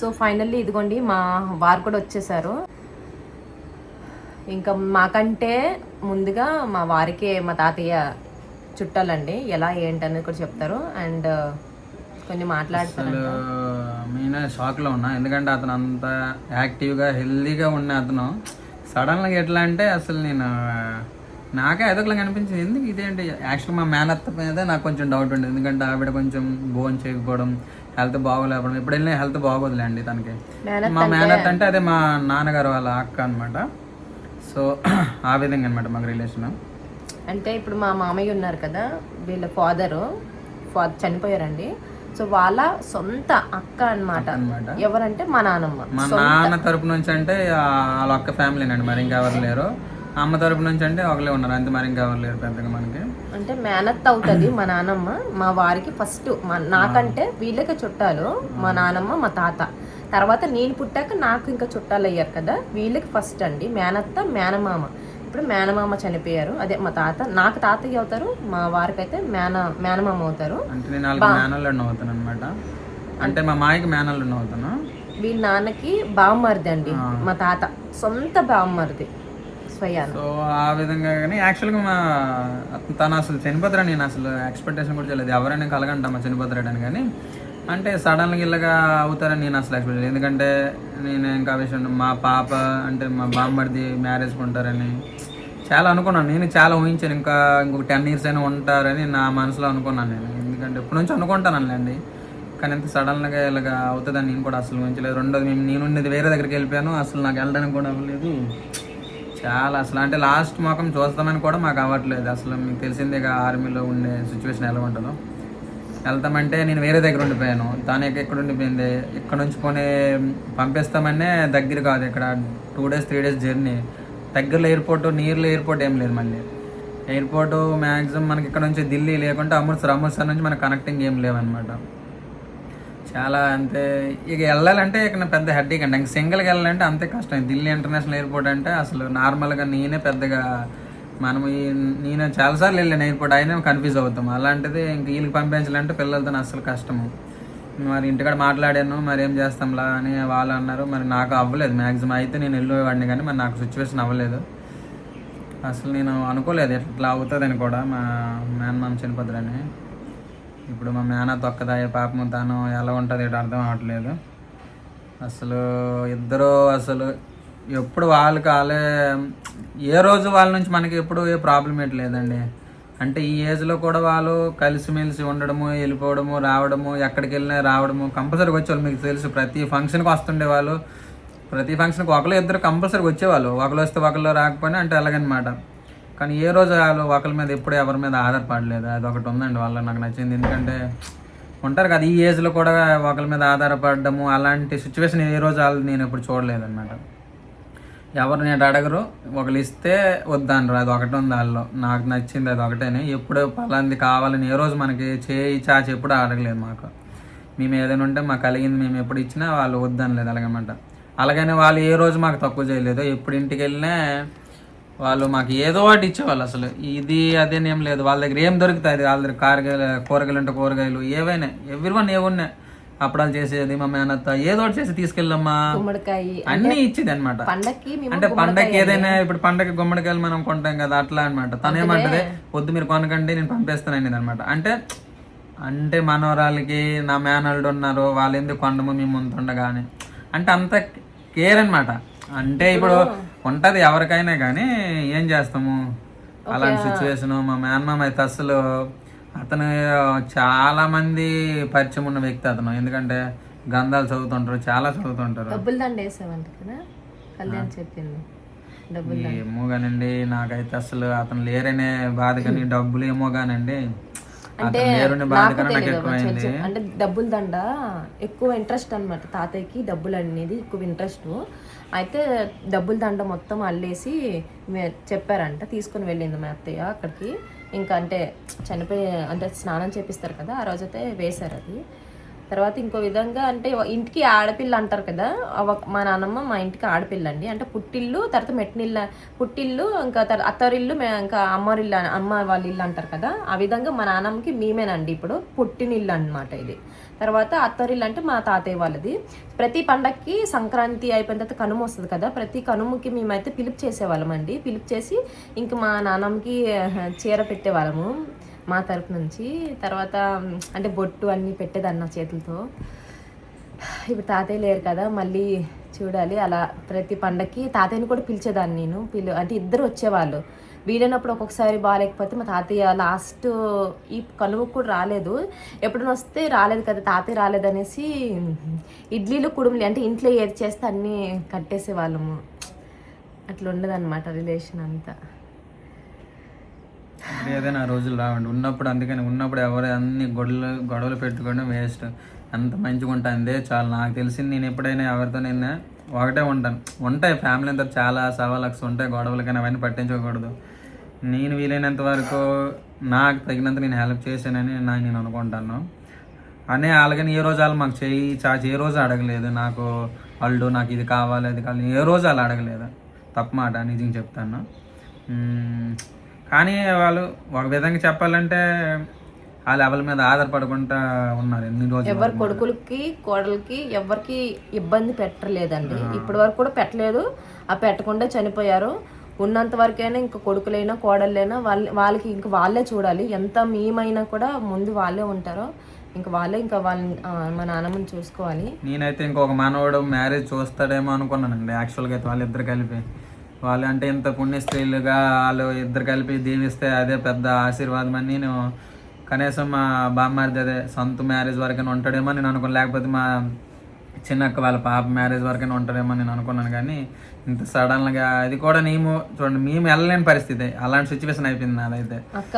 So finally ఇదిగోండి మా వారు కూడా వచ్చేసారు. ఇంకా మాకంటే ముందుగా మా వారికి మా తాతయ్య చుట్టాలండి, ఎలా ఏంటనేది కూడా చెప్తారు అండ్ కొన్ని మాట్లాడతారు. నేను షాక్లో ఉన్నా, ఎందుకంటే అతను అంత యాక్టివ్గా హెల్దీగా ఉన్న అతను సడన్గా ఎట్లా అంటే అసలు నాకే అదొకలా కనిపించింది. ఎందుకు ఇదేంటి యాక్చువల్గా మా మేనత్త మీద నాకు కొంచెం డౌట్ ఉండేది, ఎందుకంటే ఆవిడ కొంచెం బోన్ చేయకపోవడం, హెల్త్ బాగోలేకపోవడం, ఇప్పుడు వెళ్ళినా హెల్త్ బాగోదులేండి తనకి. మా మేనత్త అంటే అదే మా నాన్నగారు వాళ్ళ అక్క అనమాట. సో ఆ విధంగా అనమాట మాకు రిలేషన్. అంటే ఇప్పుడు మా మామయ్య ఉన్నారు కదా, వీళ్ళ ఫాదర్ చనిపోయారండి. సో వాళ్ళ సొంత అక్క అనమాట. ఎవరంటే మా నాన్నమ్మ. మా నాన్న తరపు నుంచి అంటే వాళ్ళ అక్క ఫ్యామిలీనండి, మరి ఇంకెవరు లేరు. అమ్మ తరపు నుంచి అంటే ఒకలే ఉన్నారు అంతే, మరి ఇంకెవరు లేరు పెద్దగా మనకి. అంటే మేనత్త అవుతుంది మా నాన్నమ్మ. మా వారికి ఫస్ట్ నాకంటే వీళ్ళకి చుట్టాలు మా నాన్నమ్మ మా తాత. తర్వాత నేను పుట్టాక నాకు ఇంకా చుట్టాలు అయ్యారు కదా, వీళ్ళకి ఫస్ట్ అండి మేనత్త మేనమామ. ఇప్పుడు మేనమామ చనిపోయారు, అదే మా తాత. నాకు తాతయ్య అవుతారు, మా వారికి అయితే మేనమామ అవుతారు. అంటే నేను మేనల్లుడిని అవుతాను అనమాట. అంటే మా మాయకి మేనల్లుడిని అవుతాను. వీళ్ళ నాన్నకి బామ్మరిది అండి మా తాత, సొంత బామ్మరిది స్వయాన. సో ఆ విధంగా కానీ యాక్చువల్గా తను అసలు చనిపోతారని నేను అసలు ఎక్స్పెక్టేషన్ కూడా చేయలేదు. ఎవరైనా కలగంటామా చనిపోతారని, కానీ అంటే సడన్గా ఇలాగా అవుతారని నేను అసలు ఎక్స్పెక్ట్ చేయలేదు. ఎందుకంటే నేను ఇంకా విషయం మా పాప అంటే మా బామ్మడిది మ్యారేజ్ ఉంటారని చాలా అనుకున్నాను. నేను చాలా ఊహించాను, ఇంకొక 10 years అయినా ఉంటారని నా మనసులో అనుకున్నాను నేను. ఎందుకంటే ఎప్పటి నుంచి అనుకుంటానండి, కానీ ఎంత సడన్గా ఇలాగా అవుతుందని నేను కూడా అసలు ఊహించలేదు. రెండోది నేను ఉండేది వేరే దగ్గరికి వెళ్ళిపోయాను, అసలు నాకు వెళ్ళడానికి కూడా అవ్వలేదు. చాలా అసలు అంటే లాస్ట్ మొఖం చూస్తామని కూడా మాకు అవ్వట్లేదు. అసలు మీకు తెలిసిందేగా ఆర్మీలో ఉండే సిచ్యువేషన్ ఎలా ఉంటుందో. వెళ్తామంటే నేను వేరే దగ్గర ఉండిపోయాను, తను ఎక్కడ ఉండిపోయింది. ఇక్కడ నుంచి పంపిస్తామనే దగ్గర కాదు, ఇక్కడ 2 days 3 days జర్నీ. దగ్గరలో ఎయిర్పోర్ట్, నియర్లో ఎయిర్పోర్ట్ ఏం లేదు. మళ్ళీ ఎయిర్పోర్టు మ్యాక్సిమం మనకి ఇక్కడ నుంచి ఢిల్లీ లేకుంటే అమృత్సర్ నుంచి మనకు కనెక్టింగ్ ఏం లేవన్నమాట. చాలా అంతే. ఇక వెళ్ళాలంటే ఇక్కడ పెద్ద హెడ్డేక్ అండి. ఇంక సింగిల్గా వెళ్ళాలంటే అంతే కష్టం. ఢిల్లీ ఇంటర్నేషనల్ ఎయిర్పోర్ట్ అంటే అసలు నార్మల్గా నేనే పెద్దగా నేను చాలాసార్లు వెళ్ళాను ఎయిర్పోర్ట్, అయినా కన్ఫ్యూజ్ అవుతాం. అలాంటిది ఇంక వీళ్ళకి పంపించాలంటే పిల్లలతో అసలు కష్టము. మరి ఇంటికాడ మాట్లాడాను, మరి ఏం చేస్తాంలా అని వాళ్ళు అన్నారు. మరి నాకు అవ్వలేదు, మ్యాక్సిమం అయితే నేను వెళ్ళేవాడిని, కానీ మరి నాకు సిచ్యువేషన్ అవ్వలేదు. అసలు నేను అనుకోలేదు ఎట్లా అవుతుందని కూడా. మా మేనమామ చనిపోతాడని. ఇప్పుడు మా మేనత్త ఒక్కదాయ పాపము, తను ఎలా ఉంటుంది ఏంటో అర్థం అవ్వట్లేదు. అసలు ఇద్దరు అసలు ఎప్పుడు వాళ్ళకి వాళ్ళే, ఏ రోజు వాళ్ళ నుంచి మనకి ఎప్పుడు ఏ ప్రాబ్లం ఏంటి లేదండి. అంటే ఈ ఏజ్లో కూడా వాళ్ళు కలిసిమెలిసి ఉండడము, వెళ్ళిపోవడము, రావడము, ఎక్కడికి వెళ్ళినా రావడము, కంపల్సరీగా వచ్చేవాళ్ళు. మీకు తెలుసు, ప్రతి ఫంక్షన్కి వస్తుండే వాళ్ళు. ప్రతి ఫంక్షన్కి ఒకరు ఇద్దరు కంపల్సరీగా వచ్చేవాళ్ళు. ఒకరు వస్తే ఒకళ్ళు రాకపోయినా అంటే అలాగనమాట. కానీ ఏ రోజు వాళ్ళు ఒకరి మీద ఎప్పుడు ఎవరి మీద ఆధారపడలేదు. అది ఒకటి ఉందండి వాళ్ళ నాకు నచ్చింది. ఎందుకంటే ఉంటారు కదా ఈ ఏజ్లో కూడా ఒకరి మీద ఆధారపడము, అలాంటి సిచ్యువేషన్ ఏ రోజు వాళ్ళు నేను ఎప్పుడు చూడలేదన్నమాట. ఎవరు నేను అడగరు, ఒకరు ఇస్తే వద్దనరు. అది ఒకటి ఉంది వాళ్ళలో, నాకు నచ్చింది అది ఒకటేనే. ఎప్పుడు పలాంది కావాలని ఏ రోజు మనకి చేయి చాచి ఎప్పుడు అడగలేదు మాకు. మేము ఏదైనా ఉంటే మాకు కలిగింది మేము ఎప్పుడు ఇచ్చినా వాళ్ళు వద్దనలేదు అలాగనమాట. అలాగని వాళ్ళు ఏ రోజు మాకు తక్కువ చేయలేదు. ఎప్పుడు ఇంటికి వెళ్ళినా వాళ్ళు మాకు ఏదో ఒకటి ఇచ్చేవాళ్ళు. అసలు ఇది అదేనేం లేదు, వాళ్ళ దగ్గర ఏం దొరుకుతాయి, వాళ్ళ దగ్గర కూరగాయలు ఉంటే కూరగాయలు, ఏవైనా ఎవరివన్నీ ఏమున్నాయి అప్పడాలు చేసేది. మా మేనత్త ఏదో ఒకటి చేసి తీసుకెళ్ళమ్మా అన్ని ఇచ్చేది అనమాట. అంటే పండగకి ఏదైనా, ఇప్పుడు పండగకి గుమ్మడికాయలు మనం కొంటాం కదా, అట్లా అనమాట. తనేమంటది, వద్దు మీరు కొనకండి నేను పంపిస్తాను అనేది అనమాట. అంటే మనవరాలకి నా మేనల్డ్ ఉన్నారు, వాళ్ళు ఎందుకు కొండము మేము ఉంటుండగా అని అంటే అంత కేర్ అనమాట. అంటే ఇప్పుడు ఉంటది ఎవరికైనా, కానీ ఏం చేస్తాము అలాంటి సిచ్యువేషన్. మా మేనమామ అయితే అసలు అతను చాలా మంది పరిచయం ఉన్న వ్యక్తి అతను. ఎందుకంటే గ్రంథాలు చదువుతుంటారు, చాలా చదువుతుంటారు. ఏమో కానండి, నాకైతే అసలు అతను లేరనే బాధ, కానీ డబ్బులు ఏమో కానండి అంటే అంటే డబ్బుల దండ ఎక్కువ ఇంట్రెస్ట్ అనమాట. తాతయ్యకి డబ్బులు అనేది ఎక్కువ ఇంట్రెస్ట్. అయితే డబ్బుల దండ మొత్తం అల్లేసి చెప్పారంట, తీసుకుని వెళ్ళింది మా అత్తయ్య అక్కడికి. ఇంకా అంటే చనిపోయి అంటే స్నానం చేపిస్తారు కదా, ఆ రోజైతే వేశారు అది. తర్వాత ఇంకో విధంగా అంటే ఇంటికి ఆడపిల్ల అంటారు కదా, మా నాన్నమ్మ మా ఇంటికి ఆడపిల్ల అండి. అంటే పుట్టిల్లు, తర్వాత మెట్టినిల్లు, పుట్టిల్లు, ఇంకా అత్తరిల్లు, ఇంకా అమ్మరిల్లు, అమ్మ వాళ్ళ ఇల్లు అంటారు కదా, ఆ విధంగా మా నాన్నమ్మకి మేమేనండి ఇప్పుడు పుట్టినిల్లు అనమాట ఇది. తర్వాత అత్తోరిల్లు అంటే మా తాతయ్య వాళ్ళది. ప్రతి పండక్కి సంక్రాంతి అయిపోయిన తర్వాత కనుమ వస్తుంది కదా, ప్రతి కనుమకి మేమైతే పిలుపు చేసేవాళ్ళం అండి. పిలుపు చేసి ఇంక మా నాన్నమ్మకి చీర పెట్టేవాళ్ళము మా తరపు నుంచి. తర్వాత అంటే బొట్టు అన్నీ పెట్టేదాన్ని నా చేతులతో. ఇప్పుడు తాతయ్య లేరు కదా, మళ్ళీ చూడాలి. అలా ప్రతి పండక్కి తాతయ్యని కూడా పిలిచేదాన్ని నేను. అంటే ఇద్దరు వచ్చేవాళ్ళు. వీలైనప్పుడు ఒక్కొక్కసారి బాగాలేకపోతే మా తాతయ్య లాస్ట్ ఈ కనుమకు కూడా రాలేదు. ఎప్పుడైనా వస్తే రాలేదు కదా తాతయ్య రాలేదనేసి ఇడ్లీలు కుడుములు అంటే ఇంట్లో ఏది చేస్తే అన్నీ కట్టేసే వాళ్ళము. అట్లా ఉండదన్నమాట రిలేషన్ అంతా. ఏదైనా రోజులు రావండి ఉన్నప్పుడు. అందుకని ఉన్నప్పుడు ఎవరు అన్ని గొడవలు పెట్టుకోవడం వేస్ట్. అంత మంచిగా ఉంటుంది చాలా. నాకు తెలిసింది నేను ఎప్పుడైనా ఎవరితో నేను ఒకటే ఉంటాయి ఫ్యామిలీ అంతా చాలా సవాలక్స్ ఉంటాయి గొడవలు, కానీ అవన్నీ పట్టించుకోకూడదు. నేను వీలైనంత వరకు నాకు తగినంత నేను హెల్ప్ చేశానని నేను అనుకుంటాను. అనే అలాగని ఏ రోజు వాళ్ళు మాకు చేయి చాచి ఏ రోజు అడగలేదు. నాకు ఇది కావాలి అది కావాలి ఏ రోజు వాళ్ళు అడగలేదు. తప్పు మాట నిజంగా చెప్తాను. కానీ వాళ్ళు ఒక విధంగా చెప్పాలంటే ఆ లెవెల్ మీద ఆధారపడకుండా ఉన్నారు ఎన్ని రోజులు. ఎవరి కొడుకులకి కోడలకి ఎవరికి ఇబ్బంది పెట్టలేదండి ఇప్పటి వరకు కూడా పెట్టలేదు. ఆ పెట్టకుండా చనిపోయారు. ఉన్నంత వరకైనా ఇంకా కొడుకులైనా కోడళ్ళైనా వాళ్ళకి ఇంకా వాళ్ళే చూడాలి. ఎంత మేమైనా కూడా ముందు వాళ్ళే ఉంటారో ఇంకా వాళ్ళ మా నాన్నమ్మని చూసుకోవాలి. నేనైతే ఇంకొక మనవాడు మ్యారేజ్ చూస్తాడేమో అనుకున్నానండి యాక్చువల్గా. అయితే వాళ్ళిద్దరు కలిపి వాళ్ళు అంటే ఇంత పుణ్యస్త్రీలుగా వాళ్ళు ఇద్దరు కలిపి దీవిస్తే అదే పెద్ద ఆశీర్వాదం అని నేను కనీసం మా బామ్మారిది అదే సొంత మ్యారేజ్ వరకైనా ఉంటాడేమో నేను అనుకున్నాను. లేకపోతే మా చిన్నక్క వాళ్ళ పాప మ్యారేజ్ వరకైనా ఉంటాడేమో నేను అనుకున్నాను. కానీ ఇంత సడన్గా అది కూడా చూడండి మేము వెళ్ళలేని పరిస్థితి, అలాంటి సిచ్యువేషన్ అయిపోయింది నాదైతే. అక్క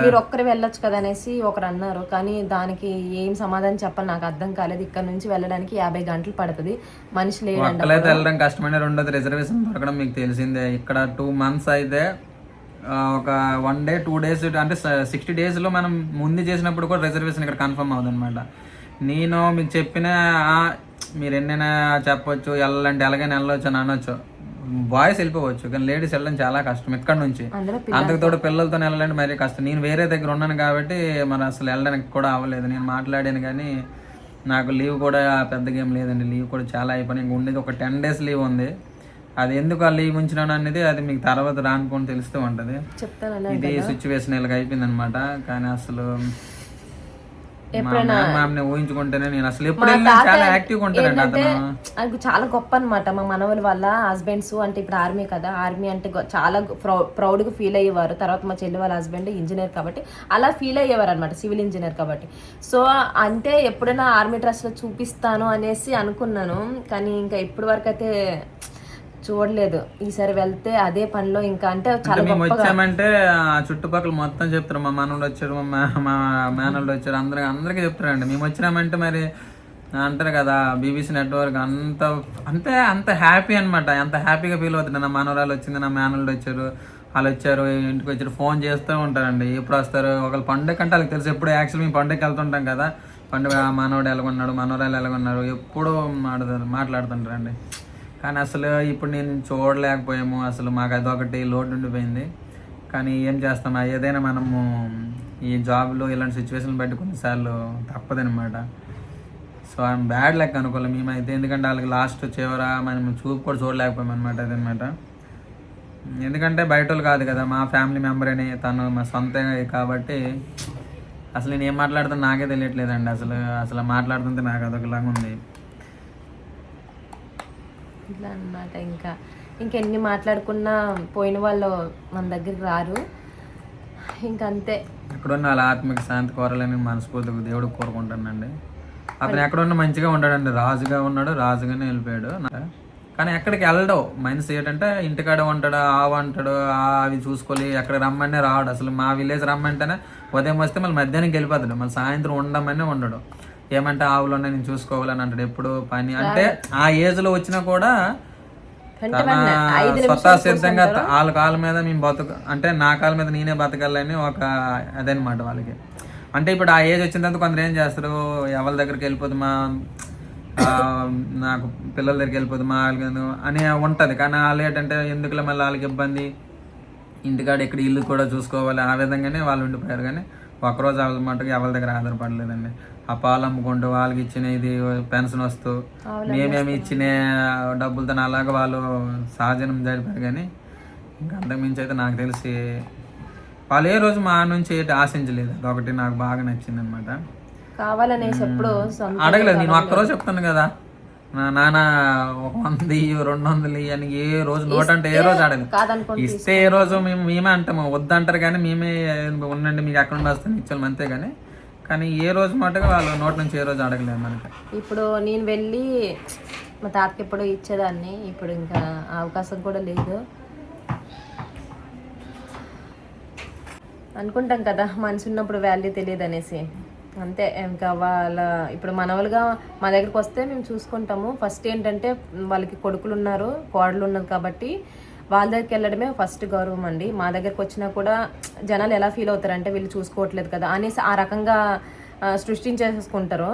మీరు ఒక్కరు వెళ్ళొచ్చు కదా అనేసి ఒకరు అన్నారు. కానీ దానికి ఏం సమాధానం చెప్పాలి నాకు అర్థం కాలేదు. ఇక్కడ నుంచి వెళ్ళడానికి 50 గంటలు పడుతుంది. మనిషి లేదండి. ఒక్కలైతే వెళ్ళడం కష్టమైన, రెండోది రిజర్వేషన్ దొరకడం మీకు తెలిసిందే. ఇక్కడ 2 months అయితే ఒక 1 day 2 days అంటే 60 daysలో మనం ముందు చేసినప్పుడు కూడా రిజర్వేషన్ ఇక్కడ కన్ఫర్మ్ అవుతుంది అనమాట. నేను మీకు చెప్పిన మీరు ఎన్నైనా చెప్పొచ్చు, వెళ్ళాలంటే ఎలాగైనా వెళ్ళవచ్చు అని అనొచ్చు. బాయ్స్ వెళ్ళిపోవచ్చు కానీ లేడీస్ వెళ్ళడం చాలా కష్టం ఇక్కడ నుంచి. అంతకుతోడు పిల్లలతో వెళ్ళాలంటే మరీ కష్టం. నేను వేరే దగ్గర ఉన్నాను కాబట్టి మరి అసలు వెళ్ళడానికి కూడా అవ్వలేదు. నేను మాట్లాడాను కానీ నాకు లీవ్ కూడా పెద్దగా ఏం లేదండి. లీవ్ కూడా చాలా అయిపోయింది. ఇంక ఉండేది ఒక 10 days లీవ్ ఉంది. అది ఎందుకు ఆ లీవ్ ఉంచినాను అనేది అది మీకు తర్వాత రానుకొని తెలుస్తూ ఉంటుంది. ఇది సిచ్యువేషన్ ఇలాగ అయిపోయింది అనమాట. కానీ అసలు ఊహించుకుంటేనే నేను అసలు ఎప్పుడు చాలా యాక్టివ్గా ఉంటానండి. అది చాలా గొప్ప అనమాట. మా మనవల వల్ల హస్బెండ్స్ అంటే ఇప్పుడు ఆర్మీ కదా, ఆర్మీ అంటే చాలా ప్రౌడ్గా ఫీల్ అయ్యేవారు. తర్వాత మా చెల్లి వాళ్ళ హస్బెండ్ ఇంజనీర్ కాబట్టి అలా ఫీల్ అయ్యేవారు అనమాట, సివిల్ ఇంజనీర్ కాబట్టి. సో అంటే ఎప్పుడైనా ఆర్మీ డ్రెస్లో చూపిస్తాను అనేసి అనుకున్నాను. కానీ ఇంకా ఇప్పటి వరకు అయితే చూడలేదు. ఈసారి వెళ్తే అదే పనిలో ఇంకా అంటే చాలా మేము వచ్చామంటే చుట్టుపక్కల మొత్తం చెప్తారు. మా మనవడు వచ్చారు, మా మేనల్డ్ వచ్చారు, అందరికీ చెప్తారండి. మేము వచ్చినామంటే మరి అంటారు కదా BBC నెట్వర్క్ అంత హ్యాపీ అనమాట. అంత హ్యాపీగా ఫీల్ అవుతుంది. నా మనవరాలు వచ్చింది, నా మేనల్డ్ వచ్చారు, వాళ్ళు వచ్చారు, ఇంటికి వచ్చారు, ఫోన్ చేస్తూ ఉంటారండి. ఎప్పుడు వస్తారు ఒకళ్ళు పండుగ అంటే వాళ్ళకి తెలుసు. ఎప్పుడు యాక్చువల్లీ మేము పండుగకి వెళ్తుంటాం కదా, పండుగ మనవడు ఎలాగొన్నాడు, మనవరాలు ఎలాగొన్నారు ఎప్పుడూ మాట్లాడుతుంటారండి. కానీ అసలు ఇప్పుడు నేను చూడలేకపోయాము. అసలు మాకు అదొకటి లోటు ఉండిపోయింది. కానీ ఏం చేస్తాం, ఏదైనా మనము ఈ జాబ్లో ఇలాంటి సిచ్యువేషన్ బట్టి కొన్నిసార్లు తప్పదనమాట. సో ఐఎమ్ బ్యాడ్ లెక్క అనుకోలేము మేమైతే. ఎందుకంటే వాళ్ళకి లాస్ట్ చివర మనం చూపు కూడా చూడలేకపోయాం అనమాట. అదనమాట. ఎందుకంటే బయట వాళ్ళు కాదు కదా, మా ఫ్యామిలీ మెంబరేనే, తను మా సొంత కాబట్టి అసలు నేను ఏం మాట్లాడుతున్నా నాకే తెలియట్లేదండి. అసలు మాట్లాడుతుంటే నాకు అదొకలాగా ఉంది. ఇట్లా అనమాట. ఇంకెన్ని మాట్లాడుకున్నా పోయిన వాళ్ళు మన దగ్గరికి రారు. ఇంకంతే. ఎక్కడున్న వాళ్ళ ఆత్మకి శాంతి కోరాలని మనస్ఫూర్తిగా దేవుడు కోరుకుంటానండి. అతను ఎక్కడున్నా మంచిగా ఉంటాడండి. రాజుగా ఉన్నాడు, రాజుగానే వెళ్ళిపోయాడు. కానీ ఎక్కడికి వెళ్ళడు. మనిషి ఏంటంటే ఇంటికాడ ఉంటాడు, అంటాడు, అవి చూసుకోవాలి. ఎక్కడ రమ్మనే రాడు. అసలు మా విలేజ్ రమ్మంటేనే ఉదయం వస్తే మళ్ళీ మధ్యాహ్నం వెళ్ళిపోతాడు. మళ్ళీ సాయంత్రం ఉండమనే ఉండడు. ఏమంటే ఆవులు ఉన్నాయి నేను చూసుకోవాలని అంటాడు. ఎప్పుడు పని అంటే ఆ ఏజ్ లో వచ్చినా కూడా స్వతः సిద్ధంగా వాళ్ళ కాళ్ళ మీద మేము అంటే నా కాళ్ళ మీద నేనే బతకాలని ఒక అదనమాట వాళ్ళకి. అంటే ఇప్పుడు ఆ ఏజ్ వచ్చిన తర్వాత కొందరు ఏం చేస్తారు, ఎవరి దగ్గరికి వెళ్ళిపోదు, నాకు పిల్లల దగ్గరికి వెళ్ళిపోదు మా అని ఉంటుంది. కానీ వాళ్ళు ఏంటంటే ఎందుకులే మళ్ళీ వాళ్ళకి ఇబ్బంది, ఇంటికాడ ఇక్కడ ఇల్లు కూడా చూసుకోవాలి, ఆ విధంగానే వాళ్ళు ఉండిపోయారు. కానీ ఒక్కరోజు మటుకు ఎవరి దగ్గర ఆధారపడలేదండి. ఆ పాలు అమ్ముకుంటూ వాళ్ళకి ఇచ్చిన ఇది పెన్షన్ వస్తూ మేమేమి ఇచ్చిన డబ్బులతో అలాగా వాళ్ళు సహజనం జరిపారు. కానీ ఇంకా అంతకుమించి అయితే నాకు తెలిసి వాళ్ళు ఏ రోజు మా నుంచి ఆశించలేదు. అదొకటి నాకు బాగా నచ్చింది అనమాట. కావాలనేసి ఎప్పుడు అడగలేదు. నేను ఒక్కరోజు చెప్తాను కదా, నా నాన్న 100 200 అని ఏ రోజు నోట్ అంటే ఏ రోజు అడగదు. ఇస్తే ఏ రోజు మేమే అంటాము, వద్దంటారు కానీ మేమే ఉండండి మీకు ఎక్కడ వస్తాను ఇచ్చాము అంతే. కానీ ఏ రోజు మటుగా వాళ్ళు నోట్ నుంచి ఏ రోజు అడగలేదు మనకి. ఇప్పుడు నేను వెళ్ళి మా తాతకి ఎప్పుడో ఇచ్చేదాన్ని, ఇప్పుడు ఇంకా అవకాశం కూడా లేదు. అనుకుంటాం కదా మనిషి ఉన్నప్పుడు వాల్యూ తెలియదు అనేసి, అంతే. ఇంకా వాళ్ళ ఇప్పుడు మనవలుగా మా దగ్గరికి వస్తే మేము చూసుకుంటాము. ఫస్ట్ ఏంటంటే వాళ్ళకి కొడుకులు ఉన్నారు, కోడలు ఉన్నారు కాబట్టి వాళ్ళ దగ్గరికి వెళ్ళడమే ఫస్ట్ గౌరవం అండి. మా దగ్గరికి వచ్చినా కూడా జనాలు ఎలా ఫీల్ అవుతారంటే వీళ్ళు చూసుకోవట్లేదు కదా అనేసి ఆ రకంగా సృష్టించేసుకుంటారు.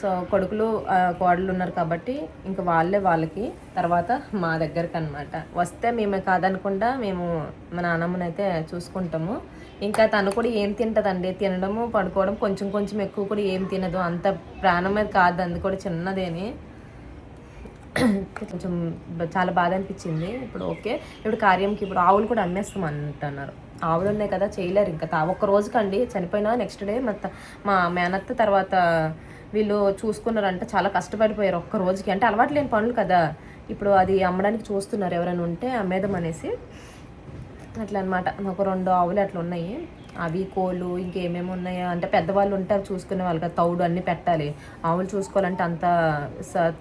సో కొడుకులు కోడలు ఉన్నారు కాబట్టి ఇంకా వాళ్ళకి తర్వాత మా దగ్గరకు అనమాట వస్తే మేము కాదనకుండా మేము మా నాన్నమ్మనైతే చూసుకుంటాము. ఇంకా తను కూడా ఏం తింటుందండి, తినడము పడుకోవడం, కొంచెం కొంచెం ఎక్కువ కూడా ఏం తినదు, అంత ప్రాణం మీద కాదు, అందు కూడా చిన్నదేని. కొంచెం చాలా బాధ అనిపించింది. ఇప్పుడు ఓకే, ఇప్పుడు కార్యంకి ఇప్పుడు ఆవులు కూడా అమ్మేస్తాం అంటున్నారు. ఆవులు ఉన్నాయి కదా చేయలేరు ఇంకా. ఒక్క రోజుకండి చనిపోయినా నెక్స్ట్ డే మా మేనత్త తర్వాత వీళ్ళు చూసుకున్నారంటే చాలా కష్టపడిపోయారు ఒక్క రోజుకి. అంటే అలవాటు లేని పనులు కదా, ఇప్పుడు అది అమ్మడానికి చూస్తున్నారు ఎవరైనా ఉంటే అమ్మేదం అనేసి అట్లా అనమాట. ఒక 2 ఆవులు అట్లా ఉన్నాయి. అవి కోళ్ళు ఇంకేమేమి ఉన్నాయో అంటే పెద్దవాళ్ళు ఉంటే అవి చూసుకునే వాళ్ళు కదా, తౌడు అన్నీ పెట్టాలి. ఆవులు చూసుకోవాలంటే అంత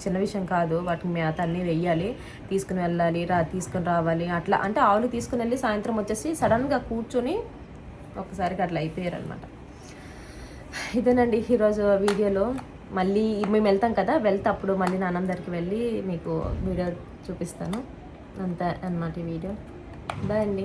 చిన్న విషయం కాదు. వాటికి మేత అన్నీ వెయ్యాలి, తీసుకుని వెళ్ళాలి, తీసుకుని రావాలి. అట్లా అంటే ఆవులు తీసుకుని వెళ్ళి సాయంత్రం వచ్చేసి సడన్గా కూర్చొని ఒకసారికి అట్లా అయిపోయారు అనమాట. ఇదేనండి ఈరోజు వీడియోలో. మళ్ళీ మేము వెళ్తాం కదా, వెళ్తే అప్పుడు మళ్ళీ నాన్నమ్మ దగ్గరికి వెళ్ళి మీకు వీడియో చూపిస్తాను. అంతే అన్నమాట ఈ వీడియో. బాయ్ అండి.